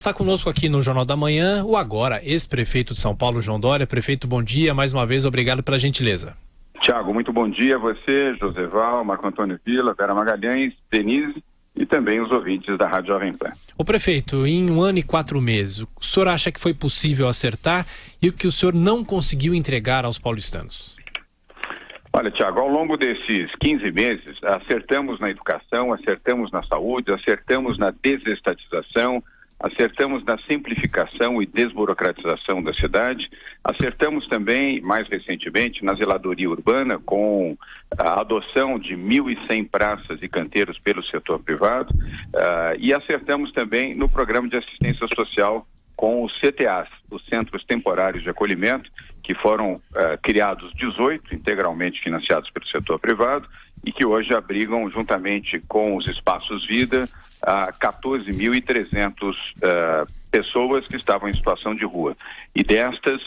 Está conosco aqui no Jornal da Manhã o agora ex-prefeito de São Paulo, João Dória. Prefeito, bom dia. Mais uma vez, obrigado pela gentileza. Tiago, muito bom dia a você, Joseval, Marco Antônio Villa, Vera Magalhães, Denise e também os ouvintes da Rádio Jovem Pan. O prefeito, em 1 ano e 4 meses, o senhor acha que foi possível acertar e o que o senhor não conseguiu entregar aos paulistanos? Olha, Tiago, ao longo desses 15 meses, acertamos na educação, acertamos na saúde, acertamos na desestatização, acertamos na simplificação e desburocratização da cidade, acertamos também, mais recentemente, na zeladoria urbana, com a adoção de 1.100 praças e canteiros pelo setor privado, e acertamos também no programa de assistência social com os CTAs, os Centros Temporários de Acolhimento, que foram criados 18, integralmente financiados pelo setor privado, e que hoje abrigam, juntamente com os espaços vida, 14.300 pessoas que estavam em situação de rua. E destas,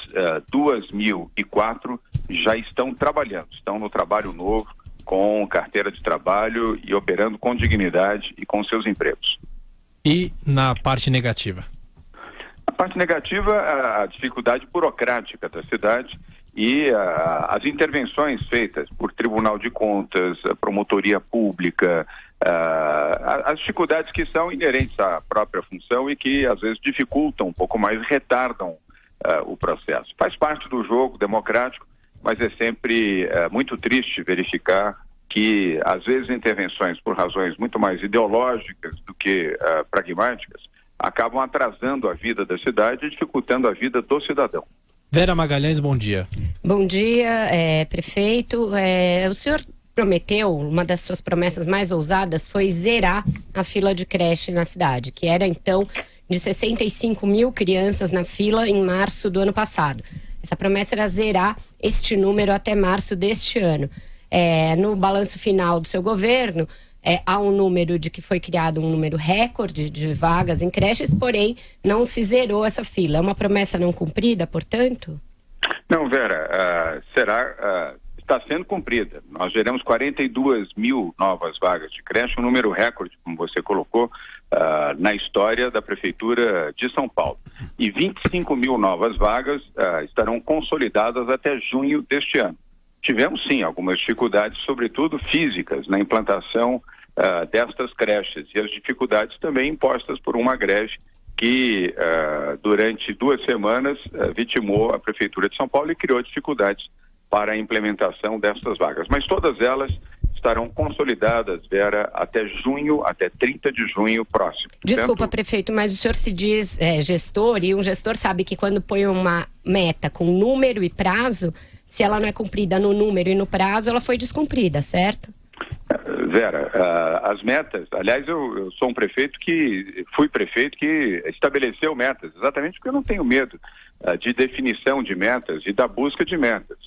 2.004 já estão trabalhando, estão no trabalho novo, com carteira de trabalho e operando com dignidade e com seus empregos. E na parte negativa? A parte negativa, a dificuldade burocrática da cidade e as intervenções feitas por Tribunal de Contas, Promotoria Pública, as dificuldades que são inerentes à própria função e que às vezes dificultam um pouco mais, retardam o processo. Faz parte do jogo democrático, mas é sempre muito triste verificar que às vezes intervenções por razões muito mais ideológicas do que pragmáticas acabam atrasando a vida da cidade e dificultando a vida do cidadão. Vera Magalhães, bom dia. Bom dia, prefeito. O senhor prometeu, uma das suas promessas mais ousadas foi zerar a fila de creche na cidade, que era então de 65 mil crianças na fila em março do ano passado. Essa promessa era zerar este número até março deste ano. No balanço final do seu governo, há um número de que foi criado um número recorde de vagas em creches, porém não se zerou essa fila. É uma promessa não cumprida, portanto? Não, Vera, está sendo cumprida. Nós geramos 42 mil novas vagas de creche, um número recorde, como você colocou, na história da Prefeitura de São Paulo. E 25 mil novas vagas estarão consolidadas até junho deste ano. Tivemos, sim, algumas dificuldades, sobretudo físicas, na implantação destas creches e as dificuldades também impostas por uma greve que durante 2 semanas vitimou a Prefeitura de São Paulo e criou dificuldades para a implementação destas vagas. Mas todas elas estarão consolidadas, Vera, até junho, até 30 de junho próximo. Desculpa, prefeito, mas o senhor se diz gestor, e um gestor sabe que quando põe uma meta com número e prazo, se ela não é cumprida no número e no prazo, ela foi descumprida, certo? Vera, as metas, aliás, eu sou fui prefeito que estabeleceu metas, exatamente porque eu não tenho medo de definição de metas e da busca de metas.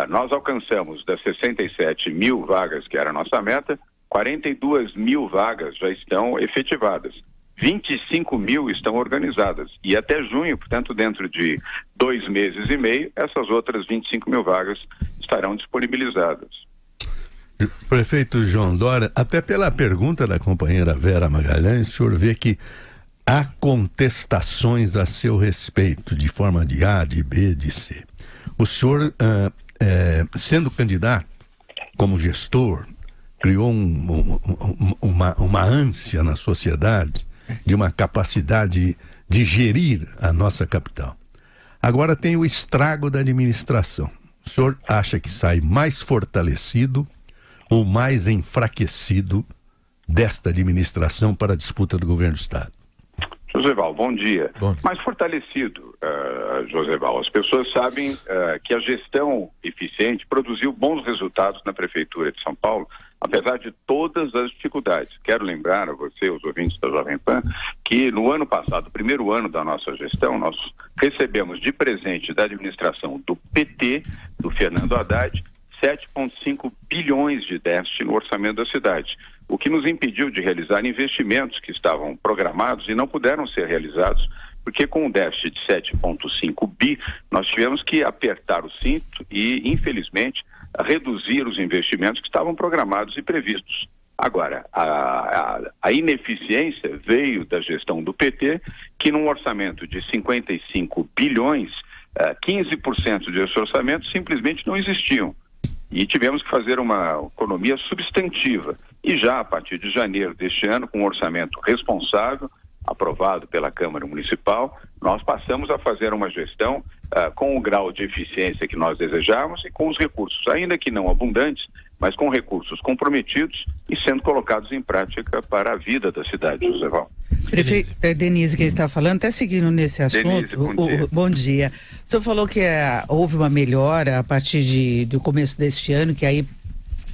Nós alcançamos das 67 mil vagas, que era a nossa meta, 42 mil vagas já estão efetivadas. 25 mil estão organizadas. E até junho, portanto, dentro de 2 meses e meio, essas outras 25 mil vagas estarão disponibilizadas. Prefeito João Dória, até pela pergunta da companheira Vera Magalhães, o senhor vê que há contestações a seu respeito, de forma de A, de B, de C. O senhor, sendo candidato, como gestor, criou uma ânsia na sociedade de uma capacidade de gerir a nossa capital. Agora tem o estrago da administração. O senhor acha que sai mais fortalecido ou mais enfraquecido desta administração para a disputa do governo do Estado? Joseval, bom dia. Mais fortalecido, Joseval. As pessoas sabem que a gestão eficiente produziu bons resultados na Prefeitura de São Paulo, apesar de todas as dificuldades. Quero lembrar a você, os ouvintes da Jovem Pan, que no ano passado, primeiro ano da nossa gestão, nós recebemos de presente da administração do PT, do Fernando Haddad, 7,5 bilhões de déficit no orçamento da cidade, o que nos impediu de realizar investimentos que estavam programados e não puderam ser realizados, porque com um déficit de 7,5 bi, nós tivemos que apertar o cinto e, infelizmente, reduzir os investimentos que estavam programados e previstos. Agora, a ineficiência veio da gestão do PT, que num orçamento de 55 bilhões, 15% desse orçamento simplesmente não existiam. E tivemos que fazer uma economia substantiva. E já a partir de janeiro deste ano, com um orçamento responsável, aprovado pela Câmara Municipal, nós passamos a fazer uma gestão com o grau de eficiência que nós desejávamos e com os recursos, ainda que não abundantes, mas com recursos comprometidos e sendo colocados em prática para a vida da cidade, José Val. Prefeito Denise, quem está falando, até seguindo nesse assunto. Denise, bom dia. Bom dia. O senhor falou que houve uma melhora a partir do começo deste ano, que aí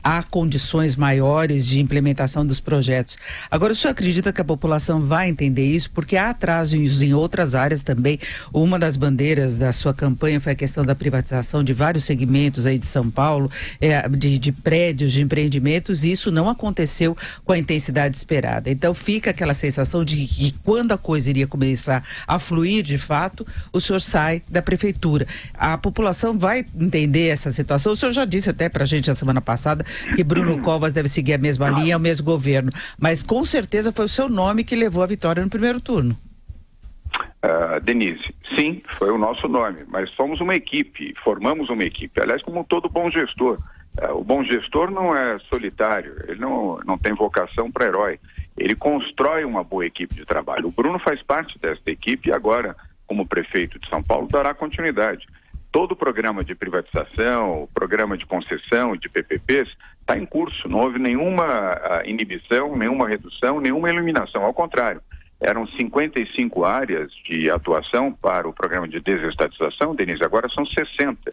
há condições maiores de implementação dos projetos. Agora, o senhor acredita que a população vai entender isso? Porque há atrasos em outras áreas também. Uma das bandeiras da sua campanha foi a questão da privatização de vários segmentos aí de São Paulo, de prédios, de empreendimentos, e isso não aconteceu com a intensidade esperada. Então, fica aquela sensação de que quando a coisa iria começar a fluir de fato, o senhor sai da prefeitura. A população vai entender essa situação? O senhor já disse até pra gente na semana passada que Bruno Covas deve seguir a mesma linha, o mesmo governo, mas com certeza foi o seu nome que levou a vitória no primeiro turno. Denise, sim, foi o nosso nome, mas somos uma equipe, formamos uma equipe, aliás, como todo bom gestor. O bom gestor não é solitário, ele não tem vocação para herói, ele constrói uma boa equipe de trabalho. O Bruno faz parte desta equipe e agora, como prefeito de São Paulo, dará continuidade. Todo o programa de privatização, o programa de concessão, de PPPs, está em curso. Não houve nenhuma inibição, nenhuma redução, nenhuma eliminação. Ao contrário, eram 55 áreas de atuação para o programa de desestatização, Denise, agora são 60.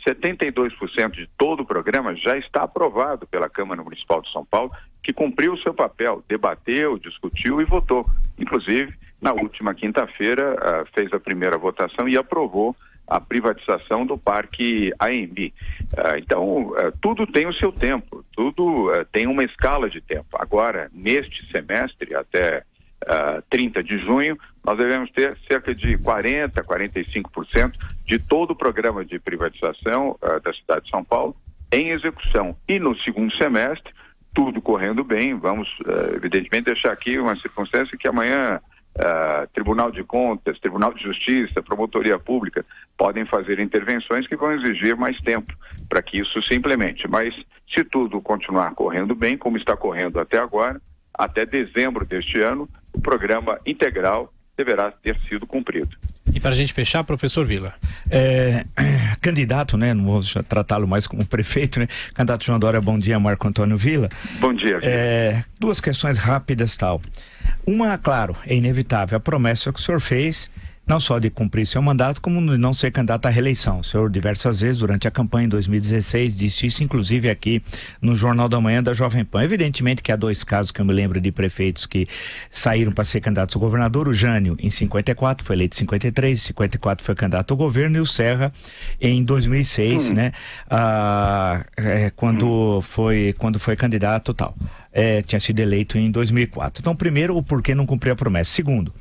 72% de todo o programa já está aprovado pela Câmara Municipal de São Paulo, que cumpriu o seu papel, debateu, discutiu e votou. Inclusive, na última quinta-feira, fez a primeira votação e aprovou a privatização do Parque AMB. Então, tudo tem o seu tempo, tudo tem uma escala de tempo. Agora, neste semestre, até 30 de junho, nós devemos ter cerca de 40%, 45% de todo o programa de privatização da cidade de São Paulo em execução. E no segundo semestre, tudo correndo bem, vamos, evidentemente, deixar aqui uma circunstância que amanhã Tribunal de Contas, Tribunal de Justiça, Promotoria Pública podem fazer intervenções que vão exigir mais tempo para que isso se implemente. Mas se tudo continuar correndo bem, como está correndo até agora, até dezembro deste ano, o programa integral deverá ter sido cumprido. E para a gente fechar, professor Vila. Candidato, né? Não vou tratá-lo mais como prefeito, né? Candidato João Dória, bom dia, Marco Antônio Vila. Bom dia. Duas questões rápidas, tal. Uma, claro, é inevitável, a promessa que o senhor fez, não só de cumprir seu mandato, como de não ser candidato à reeleição. O senhor, diversas vezes, durante a campanha em 2016, disse isso, inclusive aqui no Jornal da Manhã da Jovem Pan. Evidentemente que há dois casos que eu me lembro de prefeitos que saíram para ser candidatos ao governador. O Jânio, em 54, foi eleito em 53, em 54 foi candidato ao governo, e o Serra, em 2006, né? Quando foi candidato, tal. Tinha sido eleito em 2004. Então, primeiro, o porquê não cumprir a promessa. Segundo,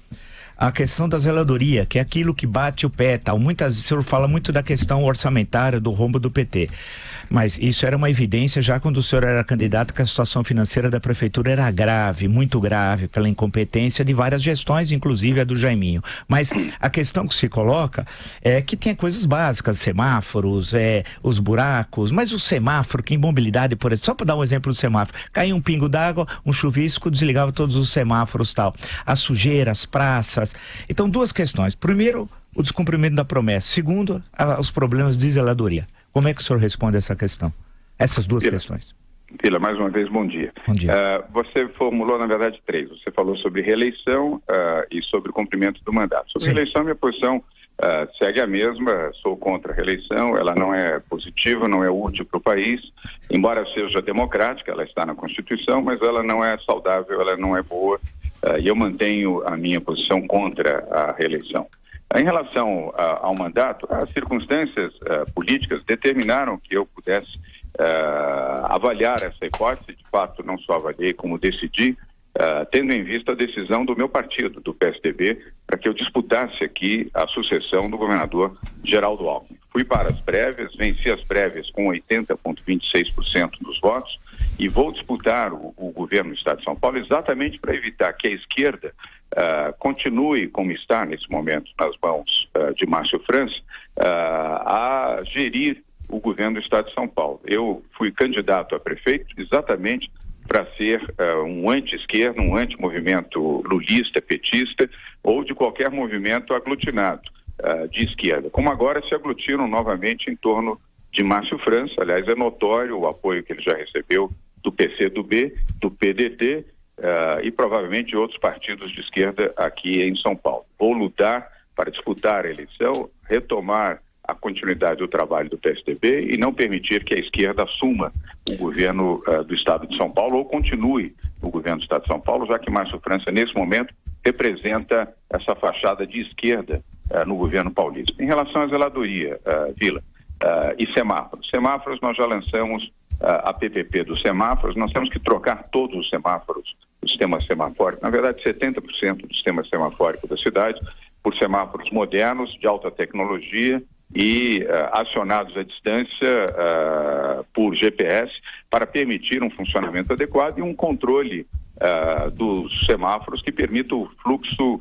a questão da zeladoria, que é aquilo que bate o pé, tal. Muitas vezes o senhor fala muito da questão orçamentária, do rombo do PT. Mas isso era uma evidência já quando o senhor era candidato, que a situação financeira da prefeitura era grave, muito grave, pela incompetência de várias gestões, inclusive a do Jaiminho. Mas a questão que se coloca é que tem coisas básicas, semáforos, os buracos, mas o semáforo, que em mobilidade, por exemplo, só para dar um exemplo do semáforo, caía um pingo d'água, um chuvisco, desligava todos os semáforos, tal. A sujeira, as praças. Então, duas questões. Primeiro, o descumprimento da promessa. Segundo, os problemas de zeladoria. Como é que o senhor responde a essa questão? Essas duas questões. Vila, mais uma vez, bom dia. Bom dia. Você formulou, na verdade, três. Você falou sobre reeleição e sobre o cumprimento do mandato. Sobre reeleição, minha posição segue a mesma. Sou contra a reeleição, ela não é positiva, não é útil para o país. Embora seja democrática, ela está na Constituição, mas ela não é saudável, ela não é boa. E eu mantenho a minha posição contra a reeleição. Em relação ao mandato, as circunstâncias políticas determinaram que eu pudesse avaliar essa hipótese. De fato, não só avaliei, como decidi, tendo em vista a decisão do meu partido, do PSDB, para que eu disputasse aqui a sucessão do governador Geraldo Alckmin. Fui para as prévias, venci as prévias com 80,26% dos votos e vou disputar o governo do Estado de São Paulo exatamente para evitar que a esquerda continue, como está nesse momento, nas mãos de Márcio França, a gerir o governo do Estado de São Paulo. Eu fui candidato a prefeito exatamente para ser um anti-esquerda, um anti-movimento lulista, petista, ou de qualquer movimento aglutinado de esquerda. Como agora se aglutinam novamente em torno de Márcio França. Aliás, é notório o apoio que ele já recebeu do PCdoB, do PDT e provavelmente de outros partidos de esquerda aqui em São Paulo. Vou lutar para disputar a eleição, retomar a continuidade do trabalho do PSDB e não permitir que a esquerda assuma o governo do Estado de São Paulo ou continue o governo do Estado de São Paulo, já que Márcio França, nesse momento, representa essa fachada de esquerda no governo paulista. Em relação à zeladoria, Vila, e semáforos. Semáforos, nós já lançamos a PPP dos semáforos, nós temos que trocar todos os semáforos do sistema semafórico, na verdade 70% do sistema semafórico da cidade, por semáforos modernos, de alta tecnologia e acionados à distância por GPS para permitir um funcionamento adequado e um controle dos semáforos que permita o fluxo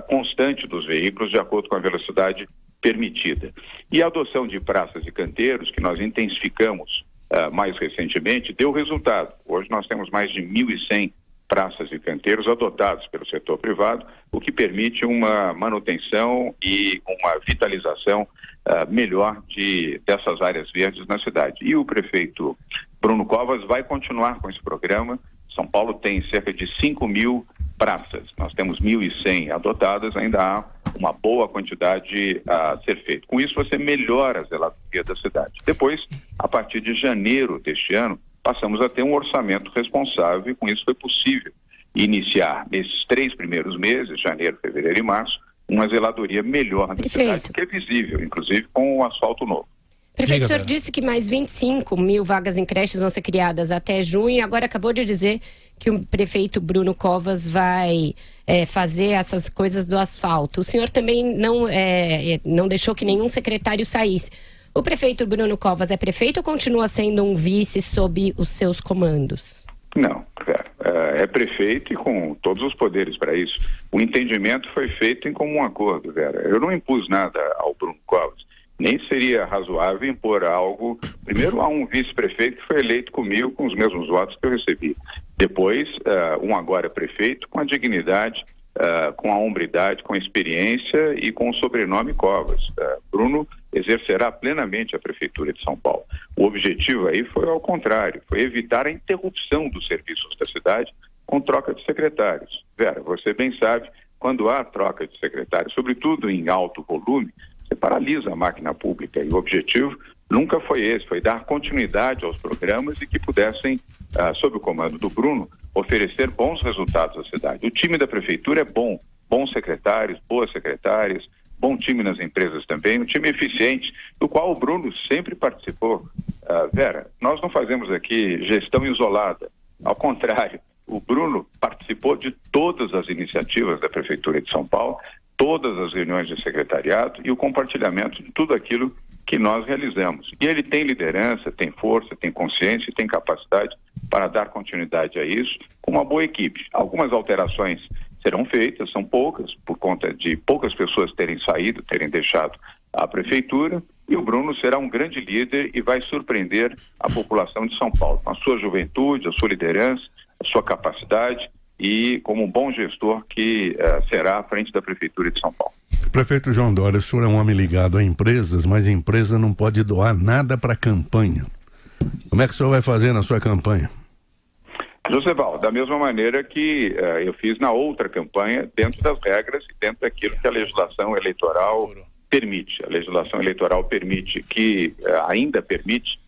constante dos veículos de acordo com a velocidade permitida. E a adoção de praças e canteiros, que nós intensificamos mais recentemente, deu resultado. Hoje nós temos mais de 1.100 praças e canteiros adotados pelo setor privado, o que permite uma manutenção e uma vitalização melhor dessas áreas verdes na cidade. E o prefeito Bruno Covas vai continuar com esse programa. São Paulo tem cerca de 5.000 praças. Nós temos 1.100 adotadas, ainda há uma boa quantidade a ser feita. Com isso, você melhora a zeladoria da cidade. Depois, a partir de janeiro deste ano, passamos a ter um orçamento responsável e com isso foi possível iniciar, nesses 3 primeiros meses, janeiro, fevereiro e março, uma zeladoria melhor da cidade, que é visível, inclusive com o asfalto novo. Prefeito, o senhor disse que mais 25.000 vagas em creches vão ser criadas até junho e agora acabou de dizer que o prefeito Bruno Covas vai fazer essas coisas do asfalto. O senhor também não deixou que nenhum secretário saísse. O prefeito Bruno Covas é prefeito ou continua sendo um vice sob os seus comandos? Não, é prefeito e com todos os poderes para isso. O entendimento foi feito em comum acordo, Vera. Eu não impus nada ao Bruno Covas. Nem seria razoável impor algo, primeiro a um vice-prefeito que foi eleito comigo com os mesmos votos que eu recebi. Depois, um agora prefeito com a dignidade, com a hombridade, com a experiência e com o sobrenome Covas. Bruno exercerá plenamente a Prefeitura de São Paulo. O objetivo aí foi ao contrário, foi evitar a interrupção dos serviços da cidade com troca de secretários. Vera, você bem sabe, quando há troca de secretários, sobretudo em alto volume, você paralisa a máquina pública e o objetivo nunca foi esse, foi dar continuidade aos programas e que pudessem, sob o comando do Bruno, oferecer bons resultados à cidade. O time da prefeitura é bom, bons secretários, boas secretárias, bom time nas empresas também, um time eficiente, do qual o Bruno sempre participou. Vera, nós não fazemos aqui gestão isolada, ao contrário, o Bruno participou de todas as iniciativas da Prefeitura de São Paulo, todas as reuniões de secretariado e o compartilhamento de tudo aquilo que nós realizamos. E ele tem liderança, tem força, tem consciência e tem capacidade para dar continuidade a isso com uma boa equipe. Algumas alterações serão feitas, são poucas, por conta de poucas pessoas terem saído, terem deixado a prefeitura, e o Bruno será um grande líder e vai surpreender a população de São Paulo, com a sua juventude, a sua liderança, a sua capacidade e como um bom gestor que será à frente da Prefeitura de São Paulo. Prefeito João Dória, o senhor é um homem ligado a empresas, mas a empresa não pode doar nada para a campanha. Como é que o senhor vai fazer na sua campanha? Joseval, da mesma maneira que eu fiz na outra campanha, dentro das regras e dentro daquilo que a legislação eleitoral permite. A legislação eleitoral permite que, ainda permite,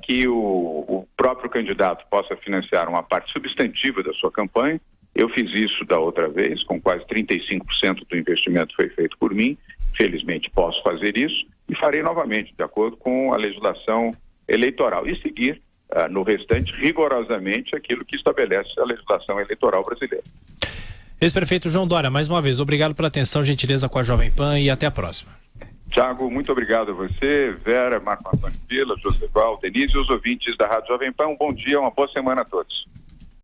que o próprio candidato possa financiar uma parte substantiva da sua campanha. Eu fiz isso da outra vez, com quase 35% do investimento foi feito por mim. Felizmente posso fazer isso e farei novamente, de acordo com a legislação eleitoral, e seguir no restante rigorosamente aquilo que estabelece a legislação eleitoral brasileira. Ex-prefeito João Dória, mais uma vez, obrigado pela atenção, gentileza com a Jovem Pan e até a próxima. Tiago, muito obrigado a você, Vera, Marco Antônio Vila, Joseval, Denise e os ouvintes da Rádio Jovem Pan. Um bom dia, uma boa semana a todos.